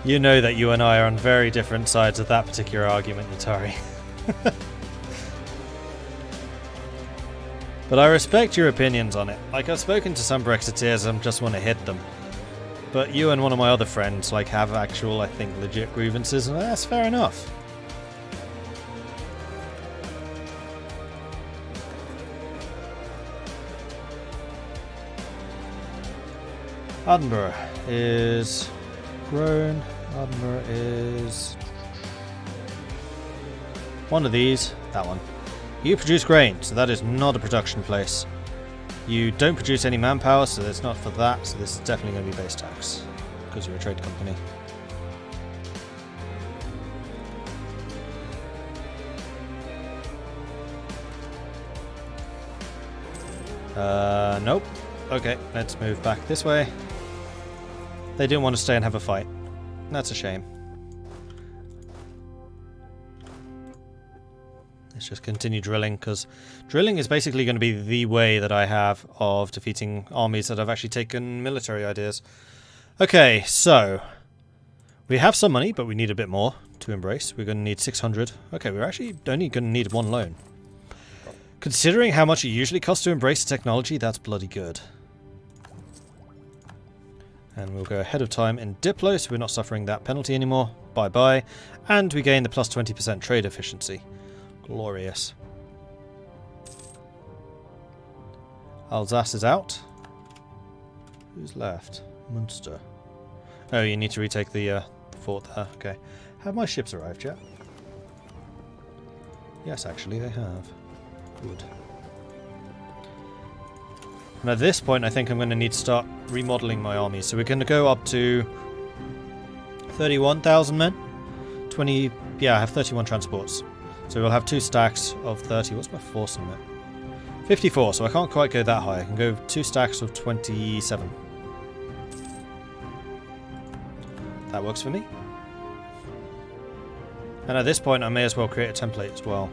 You know that you and I are on very different sides of that particular argument, Yatari. But I respect your opinions on it. Like, I've spoken to some Brexiteers and just want to hit them. But you and one of my other friends, like, have actual, I think, legit grievances, and that's fair enough. Edinburgh is grown. Edinburgh is one of these. That one. You produce grain, so that is not a production place. You don't produce any manpower, so it's not for that. So this is definitely going to be base tax because you're a trade company. Nope. Okay, let's move back this way. They didn't want to stay and have a fight. That's a shame. Let's just continue drilling, because drilling is basically going to be the way that I have of defeating armies that have actually taken military ideas. Okay, so we have some money, but we need a bit more to embrace. We're going to need 600. Okay, we're actually only going to need one loan. Considering how much it usually costs to embrace technology, that's bloody good. And we'll go ahead of time in Diplo, so we're not suffering that penalty anymore. Bye-bye. And we gain the plus 20% trade efficiency. Glorious. Alsace is out. Who's left? Munster. Oh, you need to retake the fort there. Okay. Have my ships arrived yet? Yes, actually, they have. Good. And at this point, I think I'm going to need to start remodeling my army. So we're going to go up to 31,000 men. 20... Yeah, I have 31 transports. So we'll have 2 stacks of 30. What's my force limit? 54, so I can't quite go that high. I can go 2 stacks of 27. That works for me. And at this point, I may as well create a template as well.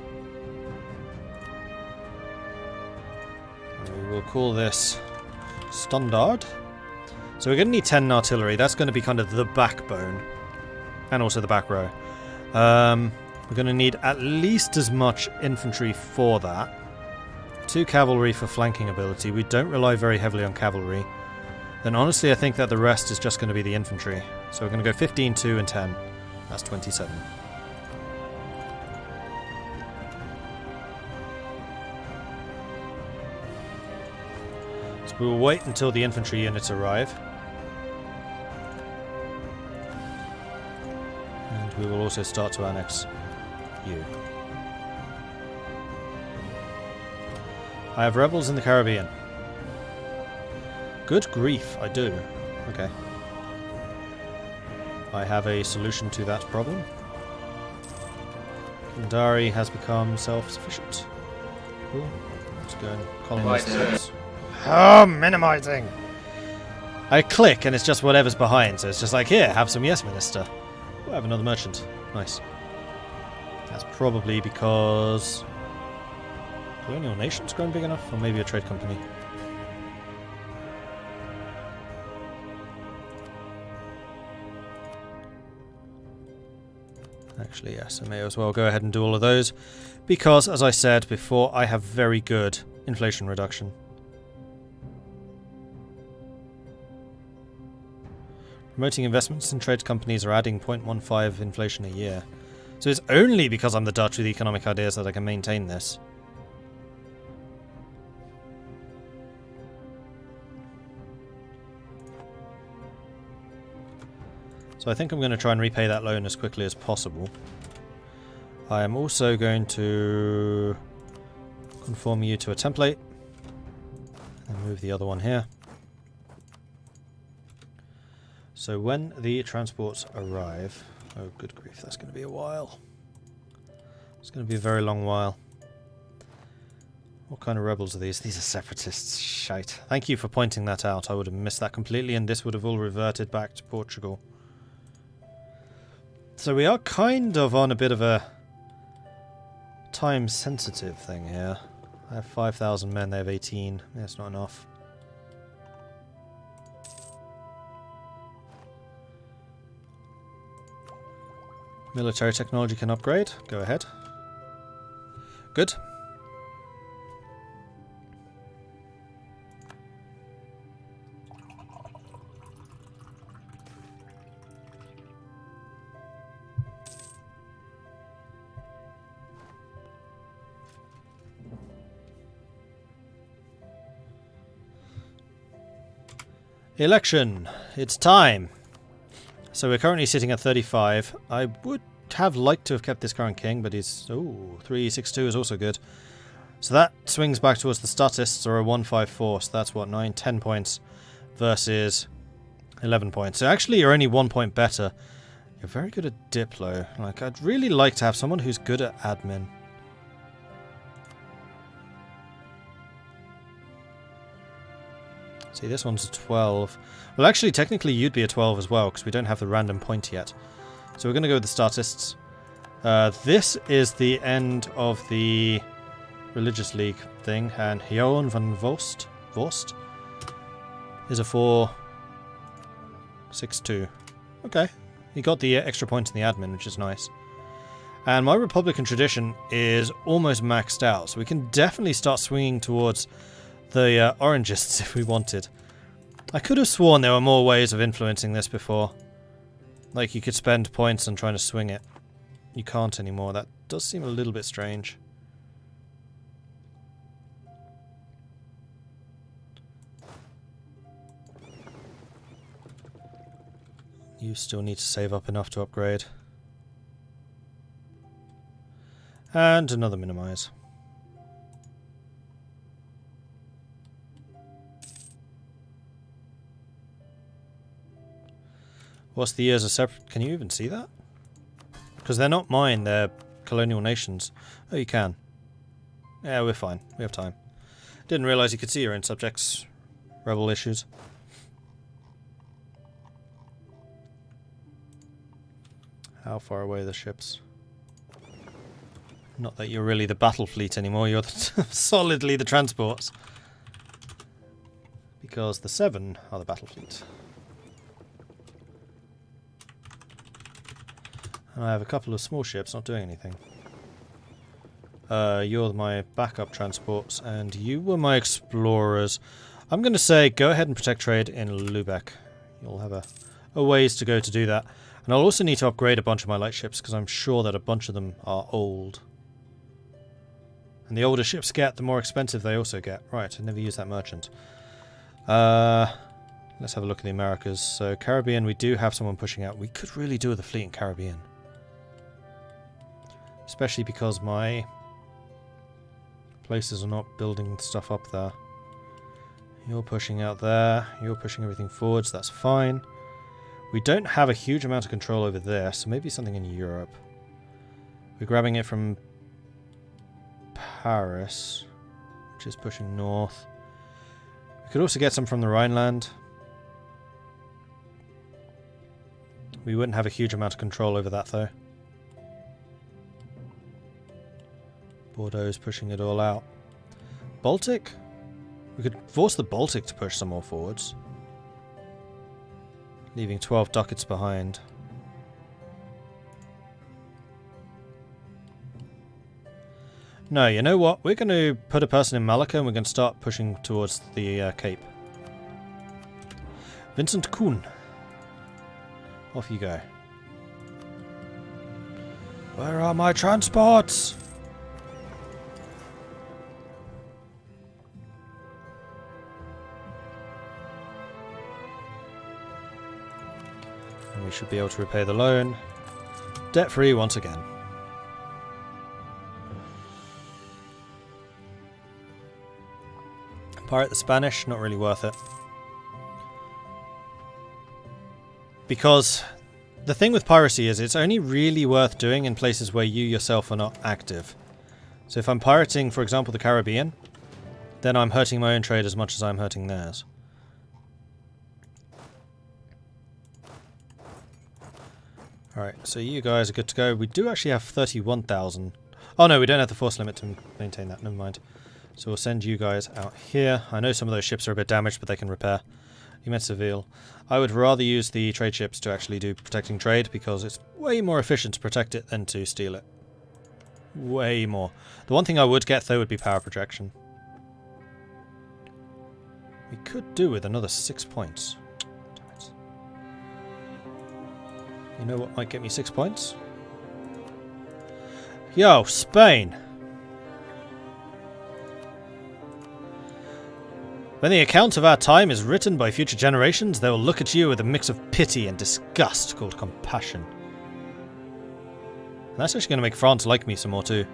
We'll call this Standard. So we're going to need 10 artillery. That's going to be kind of the backbone. And also the back row. We're going to need at least as much infantry for that. 2 cavalry for flanking ability. We don't rely very heavily on cavalry. Then honestly, I think that the rest is just going to be the infantry. So we're going to go 15, 2, and 10. That's 27. We will wait until the infantry units arrive. And we will also start to annex you. I have rebels in the Caribbean. Good grief, I do. Okay. I have a solution to that problem. Kandari has become self-sufficient. Cool. Let's go and colonize this. Oh, minimizing! I click and it's just whatever's behind, so it's just like, here, have some yes, minister. Oh, I have another merchant. Nice. That's probably because colonial nation's grown big enough, or maybe a trade company. Actually, yes, I may as well go ahead and do all of those, because, as I said before, I have very good inflation reduction. Promoting investments in trade companies are adding 0.15 inflation a year. So it's only because I'm the Dutch with economic ideas that I can maintain this. So I think I'm going to try and repay that loan as quickly as possible. I am also going to conform you to a template and move the other one here. So when the transports arrive... Oh, good grief, that's going to be a while. It's going to be a very long while. What kind of rebels are these? These are separatists. Shite. Thank you for pointing that out. I would have missed that completely, and this would have all reverted back to Portugal. So we are kind of on a bit of a time-sensitive thing here. I have 5,000 men, they have 18. That's not enough. Military technology can upgrade. Go ahead. Good. Election. It's time. So we're currently sitting at 35. I would have liked to have kept this current king, but he's... Oh, 362 is also good. So that swings back towards the statists, or a 154. So that's what, 9, 10 points versus 11 points. So actually you're only 1 point better. You're very good at Diplo. Like, I'd really like to have someone who's good at admin. See, this one's a 12. Well, actually, technically, you'd be a 12 as well, because we don't have the random point yet. So we're going to go with the statists. This is the end of the Religious League thing, and Johan van Vorst is a 462. Okay. He got the extra point in the admin, which is nice. And my Republican tradition is almost maxed out, so we can definitely start swinging towards the Orangists if we wanted. I could have sworn there were more ways of influencing this before. Like you could spend points on trying to swing it. You can't anymore. That does seem a little bit strange. You still need to save up enough to upgrade. And another minimize. What's the years of separate... Can you even see that? Because they're not mine, they're colonial nations. Oh, you can. Yeah, we're fine. We have time. Didn't realise you could see your own subjects. Rebel issues. How far away are the ships? Not that you're really the battle fleet anymore, you're solidly the transports. Because the 7 are the battle fleet. And I have a couple of small ships not doing anything. You're my backup transports, and you were my explorers. I'm going to say go ahead and protect trade in Lubeck. You'll have a ways to go to do that. And I'll also need to upgrade a bunch of my light ships, because I'm sure that a bunch of them are old. And the older ships get, the more expensive they also get. Right, I never use that merchant. Let's have a look at the Americas. So Caribbean, we do have someone pushing out. We could really do with a fleet in Caribbean. Especially because my places are not building stuff up there. You're pushing out there. You're pushing everything forwards. That's fine. We don't have a huge amount of control over there, so maybe something in Europe. We're grabbing it from Paris, which is pushing north. We could also get some from the Rhineland. We wouldn't have a huge amount of control over that, though. Bordeaux's pushing it all out. Baltic? We could force the Baltic to push some more forwards. Leaving 12 ducats behind. No, you know what? We're going to put a person in Malacca and we're going to start pushing towards the Cape. Vincent Kuhn. Off you go. Where are my transports? We should be able to repay the loan. Debt-free once again. Pirate the Spanish, not really worth it. Because the thing with piracy is it's only really worth doing in places where you yourself are not active. So if I'm pirating, for example, the Caribbean, then I'm hurting my own trade as much as I'm hurting theirs. Alright, so you guys are good to go. We do actually have 31,000. Oh no, we don't have the force limit to maintain that. Never mind. So we'll send you guys out here. I know some of those ships are a bit damaged, but they can repair. You meant Seville. I would rather use the trade ships to actually do protecting trade because it's way more efficient to protect it than to steal it. Way more. The one thing I would get though would be power projection. We could do with another 6 points. Damn it. You know what might get me 6 points? Yo, Spain! When the account of our time is written by future generations, they will look at you with a mix of pity and disgust called compassion. And that's actually going to make France like me some more too.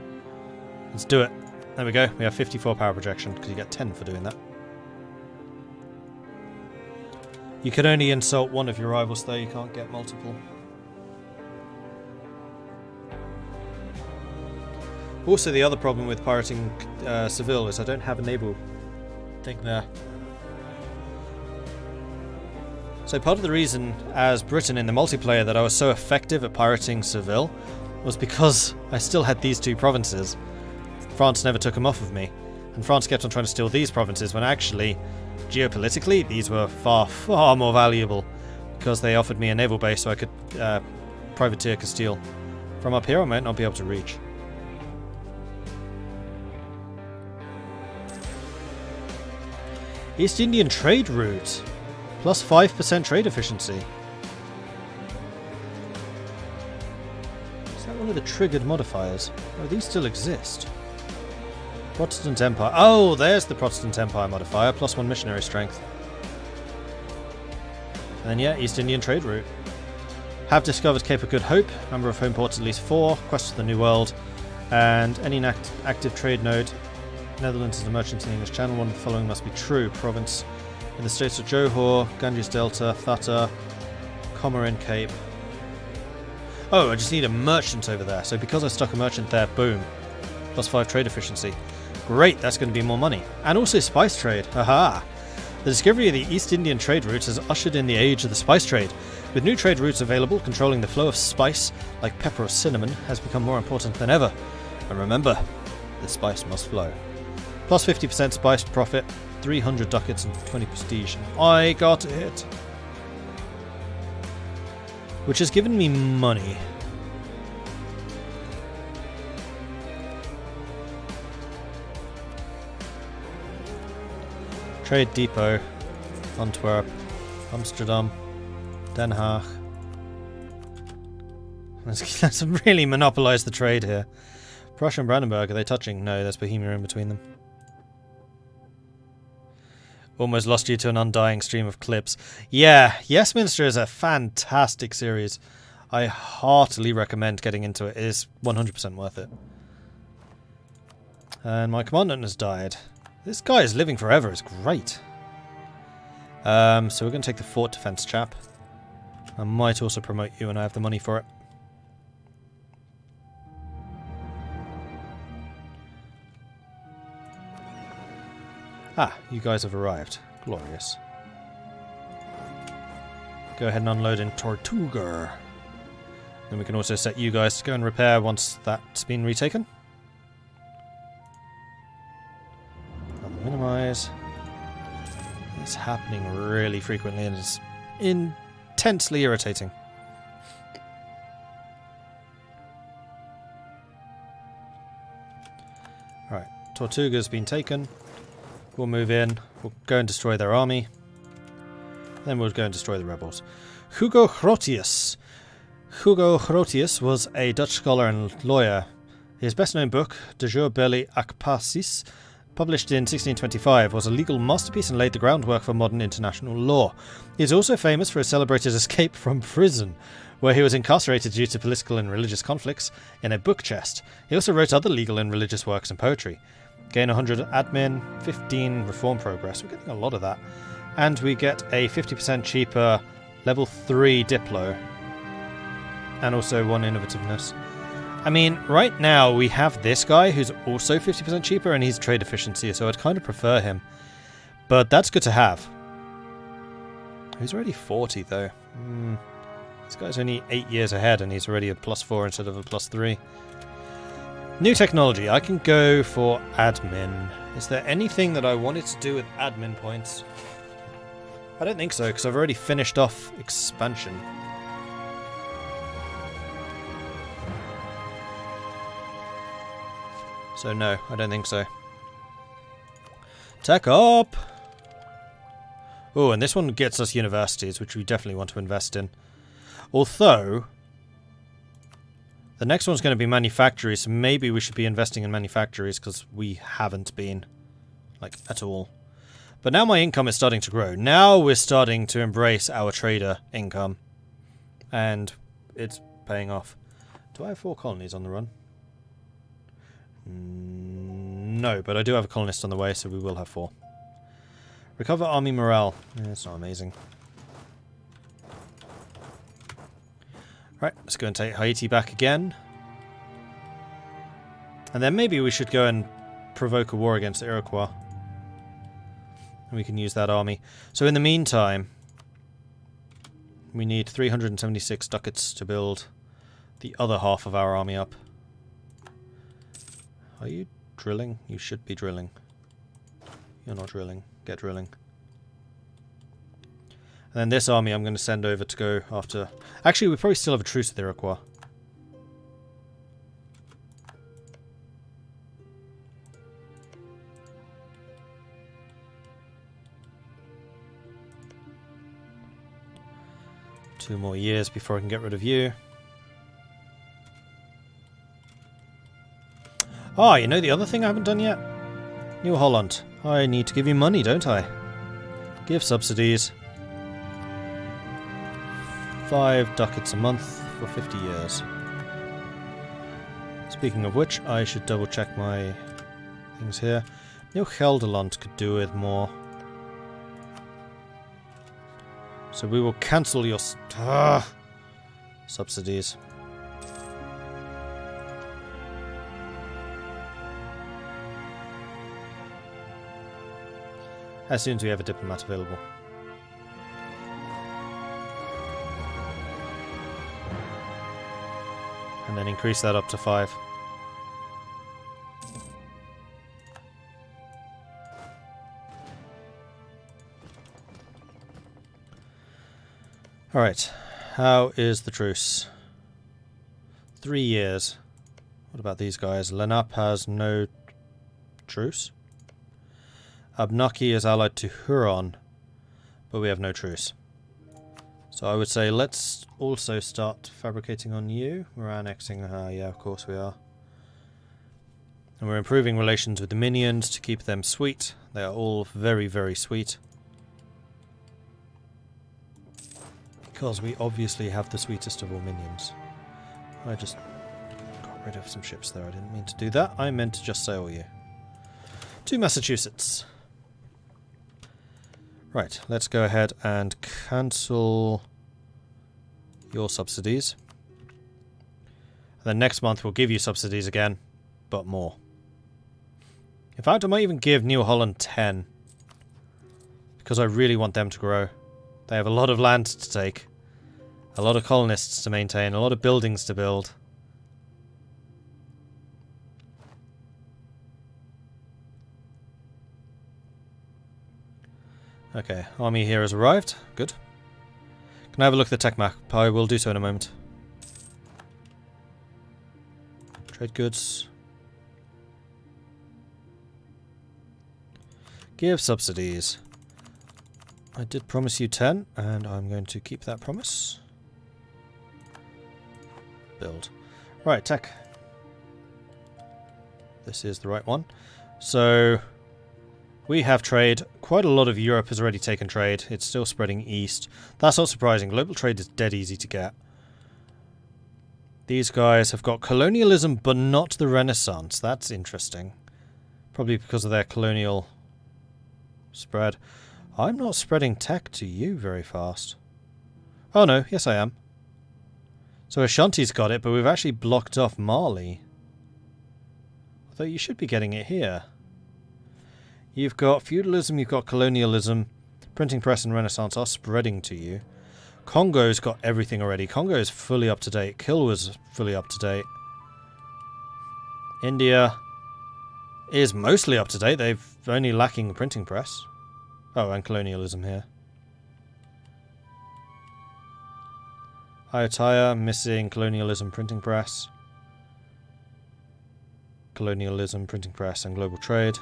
Let's do it. There we go. We have 54 power projection, because you get 10 for doing that. You can only insult one of your rivals though, you can't get multiple. Also, the other problem with pirating Seville is I don't have a naval thing there. So part of the reason as Britain in the multiplayer that I was so effective at pirating Seville was because I still had these two provinces. France never took them off of me, and France kept on trying to steal these provinces when actually, geopolitically, these were far, far more valuable because they offered me a naval base so I could privateer Castile. From up here I might not be able to reach. East Indian trade route. Plus 5% trade efficiency. Is that one of the triggered modifiers? Oh, these still exist. Protestant Empire. Oh, there's the Protestant Empire modifier. Plus 1 missionary strength. And then yeah, East Indian trade route. Have discovered Cape of Good Hope. Number of home ports at least 4. Quest to the New World. And any active trade node. Netherlands is a merchant in the English Channel. One of the following must be true. Province in the states of Johor, Ganges Delta, Thatta, Comorin Cape. Oh, I just need a merchant over there. So because I stuck a merchant there, boom. Plus 5 trade efficiency. Great, that's going to be more money. And also spice trade. Haha. The discovery of the East Indian trade routes has ushered in the age of the spice trade. With new trade routes available, controlling the flow of spice, like pepper or cinnamon, has become more important than ever. And remember, the spice must flow. Plus 50% spice profit, 300 ducats and 20 prestige. I got it! Which has given me money. Trade depot, Antwerp, Amsterdam, Den Haag. Let's really monopolise the trade here. Prussia and Brandenburg, are they touching? No, there's Bohemia in between them. Almost lost you to an undying stream of clips. Yeah, Yes Minister is a fantastic series. I heartily recommend getting into it. It is 100% worth it. And my commandant has died. This guy is living forever. It's great. So we're going to take the fort defense chap. I might also promote you when I have the money for it. Ah, you guys have arrived. Glorious. Go ahead and unload in Tortuga. Then we can also set you guys to go and repair once that's been retaken. And minimize. It's happening really frequently and it's intensely irritating. Alright, Tortuga's been taken. We'll move in, we'll go and destroy their army. Then we'll go and destroy the rebels. Hugo Grotius. Hugo Grotius was a Dutch scholar and lawyer. His best-known book, De Jure Belli ac Pacis, published in 1625, was a legal masterpiece and laid the groundwork for modern international law. He is also famous for his celebrated escape from prison, where he was incarcerated due to political and religious conflicts, in a book chest. He also wrote other legal and religious works and poetry. Gain 100 admin, 15 reform progress. We're getting a lot of that. And we get a 50% cheaper level 3 Diplo. And also 1 innovativeness. I mean, right now we have this guy who's also 50% cheaper and he's trade efficiency, so I'd kind of prefer him. But that's good to have. He's already 40 though. This guy's only 8 years ahead and he's already a +4 instead of a +3. New technology. I can go for admin. Is there anything that I wanted to do with admin points? I don't think so, because I've already finished off expansion. So no, I don't think so. Tech up! Oh, and this one gets us universities, which we definitely want to invest in. Although, the next one's going to be manufactories, so maybe we should be investing in manufactories, because we haven't been, like, at all. But now my income is starting to grow. Now we're starting to embrace our trader income. And it's paying off. Do I have 4 colonies on the run? No, but I do have a colonist on the way, so we will have 4. Recover army morale. Yeah, it's not amazing. Right, let's go and take Haiti back again. And then maybe we should go and provoke a war against the Iroquois. And we can use that army. So in the meantime, we need 376 ducats to build the other half of our army up. Are you drilling? You should be drilling. You're not drilling. Get drilling. And then this army I'm going to send over to go after... Actually, we probably still have a truce with the Iroquois. Two more years before I can get rid of you. Ah, you know the other thing I haven't done yet? New Holland. I need to give you money, don't I? Give subsidies. 5 ducats a month for 50 years. Speaking of which, I should double check my things here. New Gelderland could do with more. So we will cancel your subsidies. As soon as we have a diplomat available. And then increase that up to 5. Alright, how is the truce? 3 years. What about these guys? Lenape has no truce. Abnaki is allied to Huron, but we have no truce. So I would say let's also start fabricating on you. We're annexing, yeah, of course we are. And we're improving relations with the minions to keep them sweet. They are all very, very sweet. Because we obviously have the sweetest of all minions. I just got rid of some ships there. I didn't mean to do that. I meant to just sail you. To Massachusetts. Right, let's go ahead and cancel your subsidies. And then next month we'll give you subsidies again, but more. In fact, I might even give New Holland 10. Because I really want them to grow. They have a lot of land to take. A lot of colonists to maintain. A lot of buildings to build. Okay, army here has arrived. Good. Can I have a look at the tech map? I will do so in a moment. Trade goods. Give subsidies. I did promise you 10, and I'm going to keep that promise. Build. Right, tech. This is the right one. So... we have trade. Quite a lot of Europe has already taken trade. It's still spreading east. That's not surprising. Global trade is dead easy to get. These guys have got colonialism, but not the Renaissance. That's interesting. Probably because of their colonial spread. I'm not spreading tech to you very fast. Oh no, yes I am. So Ashanti's got it, but we've actually blocked off Mali. Although you should be getting it here. You've got feudalism, you've got colonialism, printing press and Renaissance are spreading to you. Congo's got everything already. Congo is fully up to date. Kilwa's fully up to date. India is mostly up to date. They've only lacking the printing press. Oh, and colonialism here. Ayutthaya, missing colonialism, printing press. Colonialism, printing press, and global trade.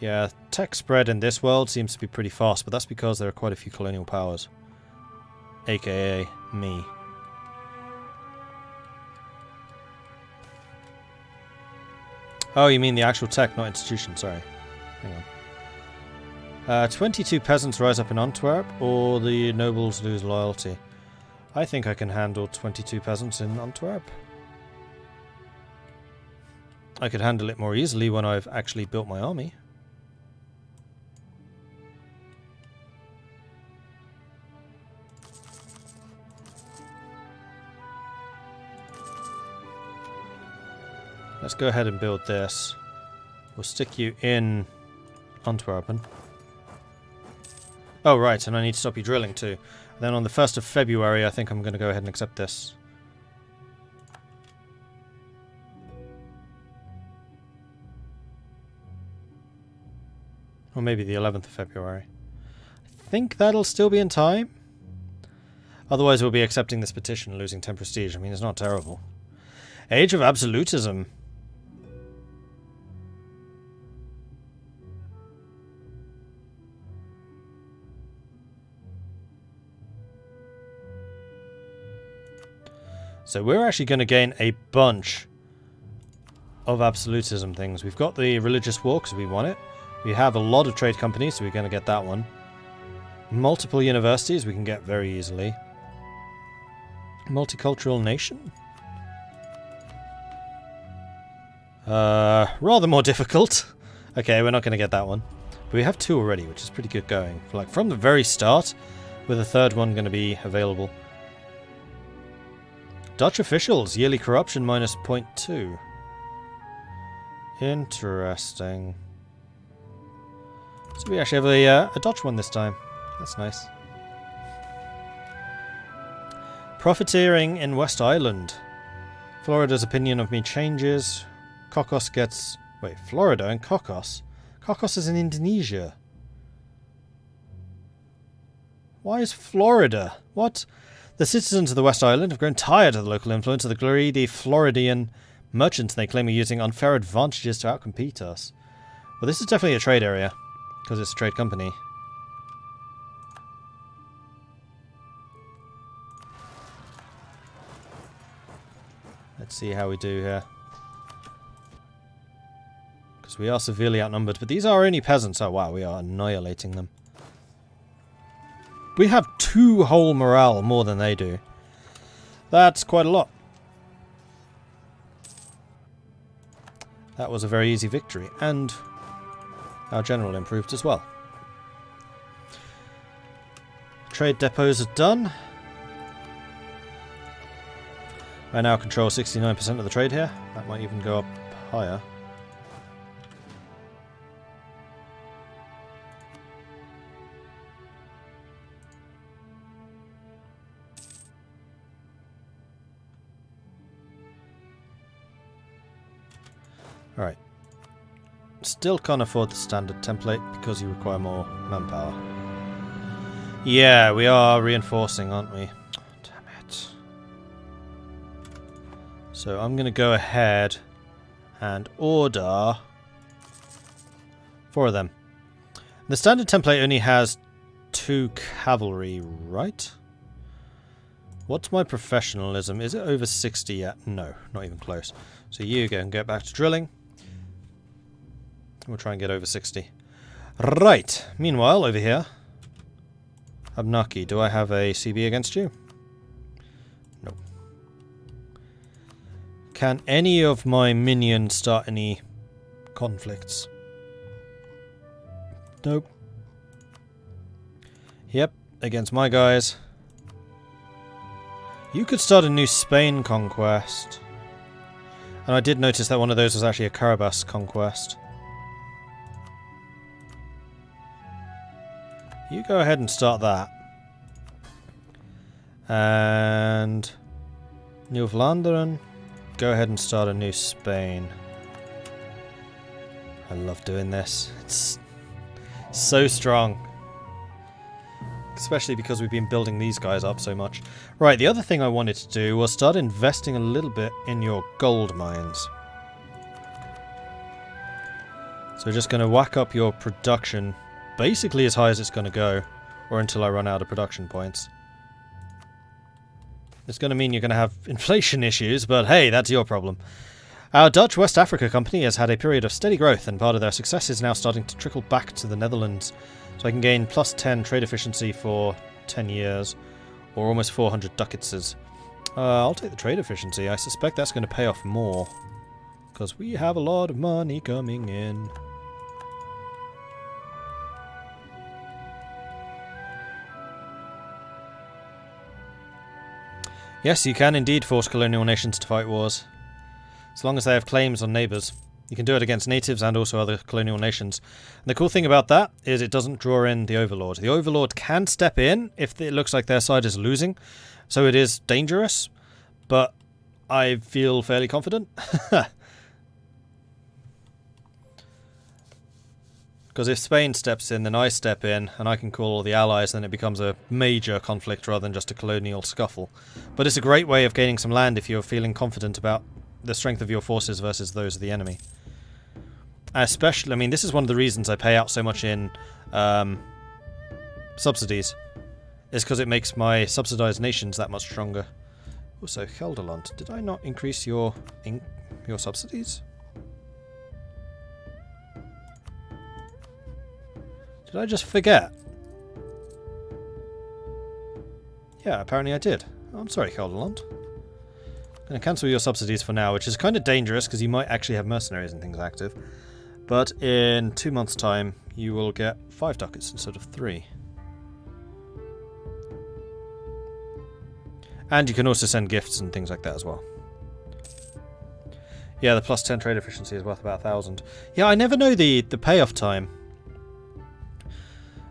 Yeah, tech spread in this world seems to be pretty fast, but that's because there are quite a few colonial powers. AKA me. Oh, you mean the actual tech, not institution, sorry. Hang on. 22 peasants rise up in Antwerp, or the nobles lose loyalty. I think I can handle 22 peasants in Antwerp. I could handle it more easily when I've actually built my army. Let's go ahead and build this. We'll stick you in Antwerpen. Oh, right, and I need to stop you drilling too. Then on the 1st of February, I think I'm going to go ahead and accept this. Or maybe the 11th of February. I think that'll still be in time. Otherwise, we'll be accepting this petition and losing 10 prestige. I mean, it's not terrible. Age of Absolutism. So we're actually going to gain a bunch of absolutism things. We've got the religious war because we want it. We have a lot of trade companies, so we're going to get that one. Multiple universities we can get very easily. Multicultural nation? Rather more difficult. Okay, we're not going to get that one. But we have 2 already, which is pretty good going. Like from the very start, with a 3rd one going to be available. Dutch officials, yearly corruption minus 0.2. Interesting. So we actually have a Dutch one this time. That's nice. Profiteering in West Island. Florida's opinion of me changes. Kokos gets... Wait, Florida and Kokos? Kokos is in Indonesia. Why is Florida? What? The citizens of the West Island have grown tired of the local influence of the greedy Floridian merchants they claim are using unfair advantages to outcompete us. Well, this is definitely a trade area, because it's a trade company. Let's see how we do here. Because we are severely outnumbered, but these are only peasants. Oh wow, we are annihilating them. We have 2 whole morale more than they do. That's quite a lot. That was a very easy victory, and our general improved as well. Trade depots are done. I now control 69% of the trade here. That might even go up higher. Alright. Still can't afford the standard template because you require more manpower. Yeah, we are reinforcing, aren't we? Damn it. So I'm going to go ahead and order 4 of them. The standard template only has 2 cavalry, right? What's my professionalism? Is it over 60 yet? No, not even close. So you go and get back to drilling. We'll try and get over 60. Right. Meanwhile, over here. Abnaki, do I have a CB against you? No. Can any of my minions start any conflicts? Nope. Yep, against my guys. You could start a new Spain conquest. And I did notice that one of those was actually a Carabas conquest. You go ahead and start that. And New Vlaanderen, go ahead and start a new Spain. I love doing this. It's so strong. Especially because we've been building these guys up so much. Right, the other thing I wanted to do was start investing a little bit in your gold mines. So we're just going to whack up your production basically as high as it's going to go, or until I run out of production points. It's going to mean you're going to have inflation issues, but hey, that's your problem. Our Dutch West Africa Company has had a period of steady growth, and part of their success is now starting to trickle back to the Netherlands. So I can gain plus 10 trade efficiency for 10 years, or almost 400 ducatses. I'll take the trade efficiency. I suspect that's going to pay off more, because we have a lot of money coming in. Yes, you can indeed force colonial nations to fight wars, as long as they have claims on neighbours. You can do it against natives and also other colonial nations. And the cool thing about that is it doesn't draw in the Overlord. The Overlord can step in if it looks like their side is losing, so it is dangerous, but I feel fairly confident. Because if Spain steps in, then I step in, and I can call all the allies, then it becomes a major conflict rather than just a colonial scuffle. But it's a great way of gaining some land if you're feeling confident about the strength of your forces versus those of the enemy. Especially, I mean, this is one of the reasons I pay out so much in subsidies, is because it makes my subsidized nations that much stronger. Also, Gelderland, did I not increase your subsidies? Did I just forget? Yeah, apparently I did. Oh, I'm sorry, Gelderland. I'm going to cancel your subsidies for now, which is kind of dangerous because you might actually have mercenaries and things active. But in 2 months' time, you will get 5 ducats instead of 3. And you can also send gifts and things like that as well. Yeah, the plus 10 trade efficiency is worth about 1,000. Yeah, I never know the payoff time.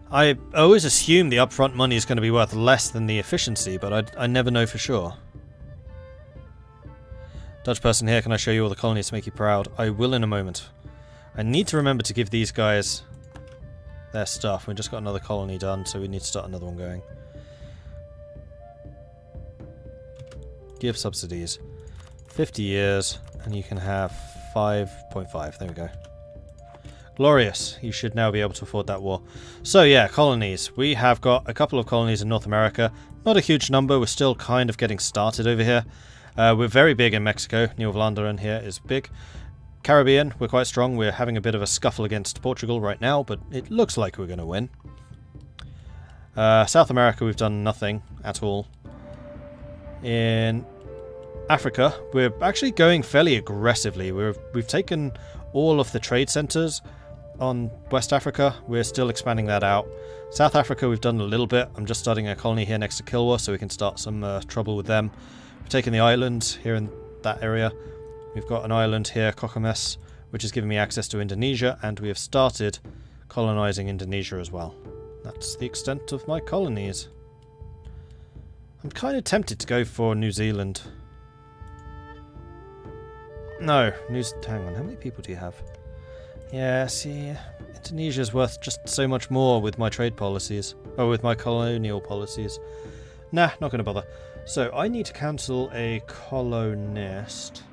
I always assume the upfront money is going to be worth less than the efficiency, but I never know for sure. Dutch person here, can I show you all the colonies to make you proud? I will in a moment. I need to remember to give these guys their stuff. We just got another colony done, so we need to start another one going. Give subsidies. 50 years, and you can have 5.5. There we go. Glorious. You should now be able to afford that war. So yeah, colonies. We have got a couple of colonies in North America. Not a huge number. We're still kind of getting started over here. We're very big in Mexico. New Vlaanderen here is big. Caribbean, we're quite strong. We're having a bit of a scuffle against Portugal right now, but it looks like we're going to win. South America, we've done nothing at all. In Africa, we're actually going fairly aggressively. We've taken all of the trade centres on West Africa. We're still expanding that out. South Africa, we've done a little bit. I'm just starting a colony here next to Kilwa, so we can start some trouble with them. We've taken the island here in that area. We've got an island here, Kokomes, which is giving me access to Indonesia, and we have started colonising Indonesia as well. That's the extent of my colonies. I'm kind of tempted to go for New Zealand. No, hang on, how many people do you have? Yeah, see, Indonesia's worth just so much more with my trade policies. Or with my colonial policies. Nah, not going to bother. So, I need to cancel a colonist.